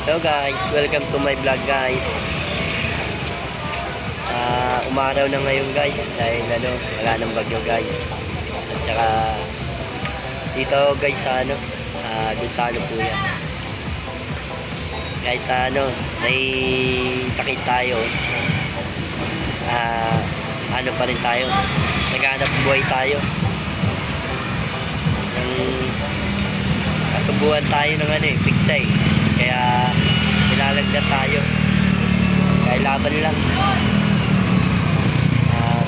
Hello guys, welcome to my vlog guys. Umaraw na ngayon guys dahil wala nang bagyo guys. At saka dito guys sa dun sa po yan. Kahit may sakit tayo, pa rin tayo. Naghanap buhay tayo. Katubuhan tayo ng piksay. Kaya nilalagdat tayo. Kaya laban lang.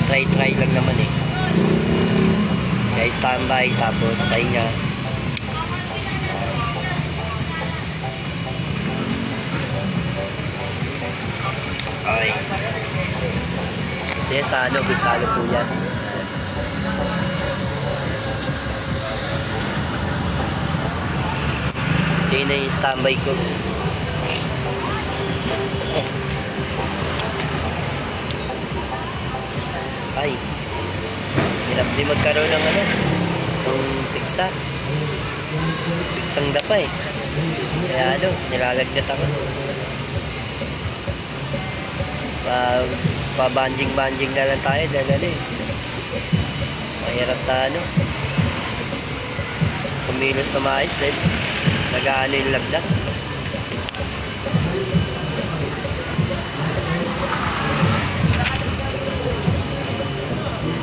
Try lang naman Kaya standby tapos pahinga. Okay. Kaya sa Gonzalo po yan. Yun na yung standby ko. Ay, hirap din magkaroon ng ng piksa. Piksang dapa Kaya nilalagdat ako. Pa-banjing na lang tayo dahil mahirap na kumilos na maayos dahil nag-aano yung lagdat.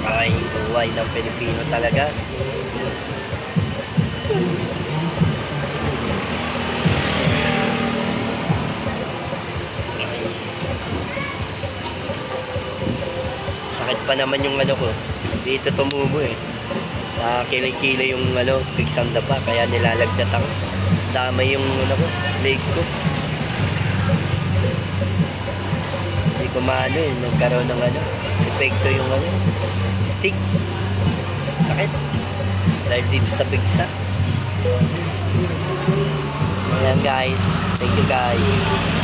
Ay, buhay ng Pilipino talaga. Sakit pa naman yung ko. Dito tumubo Sa kilay-kilay yung pigsang dapa. Kaya nilalagdat ako. Dama yung leg ko. Hindi ko maano nagkaroon ng epekto yung stick. Sakit. Dahil dito sa pigsa. Ayan guys. Thank you guys.